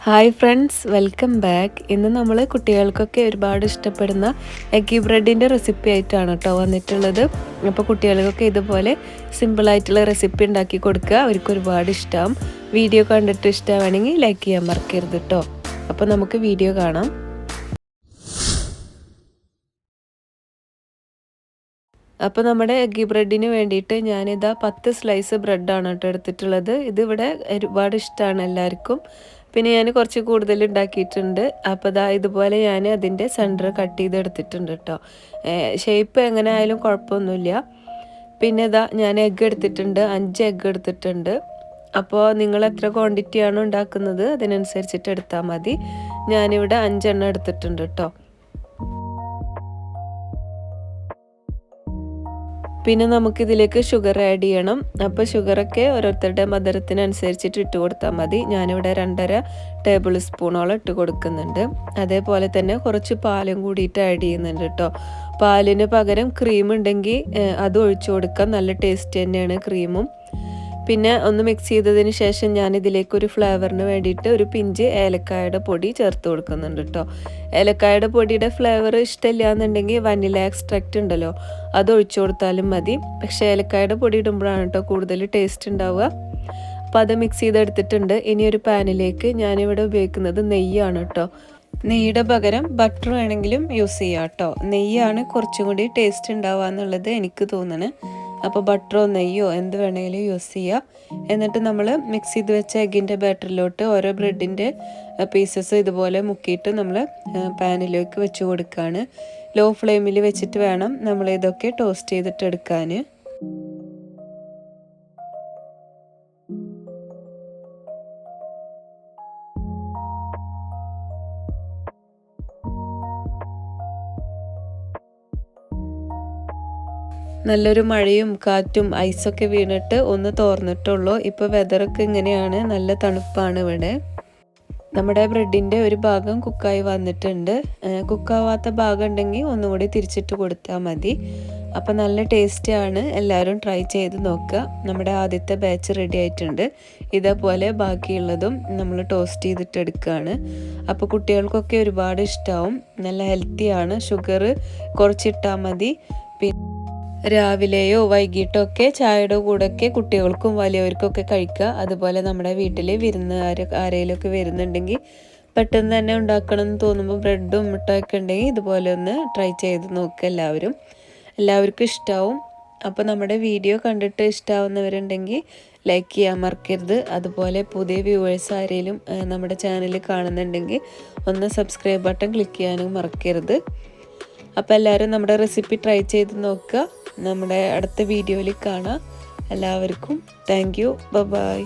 Hi friends, welcome back. ഇന്ന് നമ്മൾ കുട്ടികൾക്കൊക്കെ ഒരുപാട് ഇഷ്ടപ്പെടുന്ന എഗ്ഗി ബ്രെഡിൻ്റെ റെസിപ്പി ആയിട്ടാണ് കേട്ടോ വന്നിട്ടുള്ളത്. അപ്പോൾ കുട്ടികൾക്കൊക്കെ ഇതുപോലെ സിമ്പിളായിട്ടുള്ള റെസിപ്പി ഉണ്ടാക്കി കൊടുക്കുക, അവർക്ക് ഒരുപാട് ഇഷ്ടമാവും. വീഡിയോ കണ്ടിട്ട് ഇഷ്ടമാണെങ്കിൽ ലൈക്ക് ചെയ്യാൻ മറക്കരുത് കേട്ടോ. അപ്പോൾ നമുക്ക് വീഡിയോ കാണാം. അപ്പോൾ നമ്മുടെ എഗ്ഗി ബ്രെഡിന് വേണ്ടിയിട്ട് ഞാനിതാ 10 സ്ലൈസ് ബ്രെഡാണ് കേട്ടോ എടുത്തിട്ടുള്ളത്. ഇതിവിടെ ഒരുപാട് ഇഷ്ടമാണ് എല്ലാവർക്കും. പിന്നെ ഞാൻ കുറച്ച് കൂടുതൽ ഉണ്ടാക്കിയിട്ടുണ്ട്. അപ്പോൾ ഇതുപോലെ ഞാൻ അതിൻ്റെ സെൻറ്റർ കട്ട് ചെയ്തെടുത്തിട്ടുണ്ട് കേട്ടോ. ഷേപ്പ് എങ്ങനെ ആയാലും കുഴപ്പമൊന്നുമില്ല. പിന്നെ ഞാൻ എഗ്ഗ് എടുത്തിട്ടുണ്ട്, 5 എഗ്ഗ് എടുത്തിട്ടുണ്ട്. അപ്പോൾ നിങ്ങൾ എത്ര ക്വാണ്ടിറ്റിയാണോ ഉണ്ടാക്കുന്നത് അതിനനുസരിച്ചിട്ട് എടുത്താൽ മതി. ഞാനിവിടെ 5 എണ്ണം എടുത്തിട്ടുണ്ട് കേട്ടോ. പിന്നെ നമുക്കിതിലേക്ക് ഷുഗർ ആഡ് ചെയ്യണം. അപ്പോൾ ഷുഗറൊക്കെ ഓരോരുത്തരുടെ മധുരത്തിനനുസരിച്ചിട്ട് ഇട്ട് കൊടുത്താൽ മതി. ഞാനിവിടെ 2.5 ടേബിൾ സ്പൂണോളം ഇട്ട് കൊടുക്കുന്നുണ്ട്. അതേപോലെ തന്നെ കുറച്ച് പാലും കൂടിയിട്ട് ആഡ് ചെയ്യുന്നുണ്ട് കേട്ടോ. പാലിന് പകരം ക്രീം ഉണ്ടെങ്കിൽ അത് ഒഴിച്ചു കൊടുക്കാം, നല്ല ടേസ്റ്റ് തന്നെയാണ് ക്രീമും. പിന്നെ ഒന്ന് മിക്സ് ചെയ്തതിന് ശേഷം ഞാനിതിലേക്ക് ഒരു ഫ്ലേവറിന് വേണ്ടിയിട്ട് ഒരു പിഞ്ച് ഏലക്കായുടെ പൊടി ചേർത്ത് കൊടുക്കുന്നുണ്ട് കേട്ടോ. ഏലക്കായുടെ പൊടിയുടെ ഫ്ലേവർ ഇഷ്ടമില്ല എന്നുണ്ടെങ്കിൽ വനില എക്സ്ട്രാക്റ്റ് ഉണ്ടല്ലോ, അത് ഒഴിച്ചു കൊടുത്താലും മതി. പക്ഷേ ഏലക്കായുടെ പൊടി ഇടുമ്പോഴാണ് കേട്ടോ കൂടുതൽ ടേസ്റ്റ് ഉണ്ടാവുക. അപ്പോൾ അത് മിക്സ് ചെയ്തെടുത്തിട്ടുണ്ട്. ഇനി ഒരു പാനിലേക്ക് ഞാനിവിടെ ഉപയോഗിക്കുന്നത് നെയ്യാണ് കേട്ടോ. നെയ്യുടെ പകരം ബട്ടർ വേണമെങ്കിലും യൂസ് ചെയ്യാം കേട്ടോ. നെയ്യാണ് കുറച്ചും കൂടി ടേസ്റ്റ് ഉണ്ടാവുക എന്നുള്ളത് എനിക്ക് തോന്നുന്നത്. അപ്പോൾ ബട്ടറോ നെയ്യോ എന്ത് വേണമെങ്കിലും യൂസ് ചെയ്യാം. എന്നിട്ട് നമ്മൾ മിക്സ് ചെയ്ത് വെച്ച എഗ്ഗിൻ്റെ ബാറ്ററിലോട്ട് ഓരോ ബ്രെഡിൻ്റെ പീസസ് ഇതുപോലെ മുക്കിയിട്ട് നമ്മൾ പാനിലേക്ക് വെച്ച് കൊടുക്കുകയാണ്. ലോ ഫ്ലെയിമിൽ വെച്ചിട്ട് വേണം നമ്മൾ ഇതൊക്കെ ടോസ്റ്റ് ചെയ്തിട്ട് എടുക്കാൻ. നല്ലൊരു മഴയും കാറ്റും ഐസൊക്കെ വീണിട്ട് ഒന്ന് തോർന്നിട്ടുള്ളൂ. ഇപ്പോൾ വെതറൊക്കെ ഇങ്ങനെയാണ്, നല്ല തണുപ്പാണ് ഇവിടെ. നമ്മുടെ ബ്രെഡിൻ്റെ ഒരു ഭാഗം കുക്കായി വന്നിട്ടുണ്ട്. കുക്കാവാത്ത ഭാഗം ഉണ്ടെങ്കിൽ ഒന്നുകൂടി തിരിച്ചിട്ട് കൊടുത്താൽ മതി. അപ്പോൾ നല്ല ടേസ്റ്റിയാണ്, എല്ലാവരും ട്രൈ ചെയ്ത് നോക്കുക. നമ്മുടെ ആദ്യത്തെ ബാച്ച് റെഡി ആയിട്ടുണ്ട്. ഇതേപോലെ ബാക്കിയുള്ളതും നമ്മൾ ടോസ്റ്റ് ചെയ്തിട്ട് എടുക്കുകയാണ്. അപ്പോൾ കുട്ടികൾക്കൊക്കെ ഒരുപാട് ഇഷ്ടമാവും, നല്ല ഹെൽത്തിയാണ്. ഷുഗർ കുറച്ചിട്ടാൽ മതി. രാവിലെയോ വൈകിട്ടോ ഒക്കെ ചായയുടെ കൂടെയൊക്കെ കുട്ടികൾക്കും വലിയവർക്കൊക്കെ കഴിക്കുക. അതുപോലെ നമ്മുടെ വീട്ടിൽ ആരെങ്കിലുമൊക്കെ വരുന്നുണ്ടെങ്കിൽ പെട്ടെന്ന് തന്നെ ഉണ്ടാക്കണം എന്ന് തോന്നുമ്പോൾ ബ്രെഡും മുട്ടയൊക്കെ ഉണ്ടെങ്കിൽ ഇതുപോലെ ഒന്ന് ട്രൈ ചെയ്ത് നോക്കുക. എല്ലാവർക്കും ഇഷ്ടമാവും. അപ്പോൾ നമ്മുടെ വീഡിയോ കണ്ടിട്ട് ഇഷ്ടമാവുന്നവരുണ്ടെങ്കിൽ ലൈക്ക് ചെയ്യാൻ മറക്കരുത്. അതുപോലെ പുതിയ വ്യൂവേഴ്സ് ആരെങ്കിലും നമ്മുടെ ചാനൽ കാണുന്നുണ്ടെങ്കിൽ ഒന്ന് സബ്സ്ക്രൈബ് ബട്ടൺ ക്ലിക്ക് ചെയ്യാനും മറക്കരുത്. അപ്പോൾ എല്ലാവരും നമ്മുടെ റെസിപ്പി ട്രൈ ചെയ്ത് നോക്കുക. നമ്മുടെ അടുത്ത വീഡിയോയിൽ കാണാം. എല്ലാവർക്കും താങ്ക് യു. ബൈ.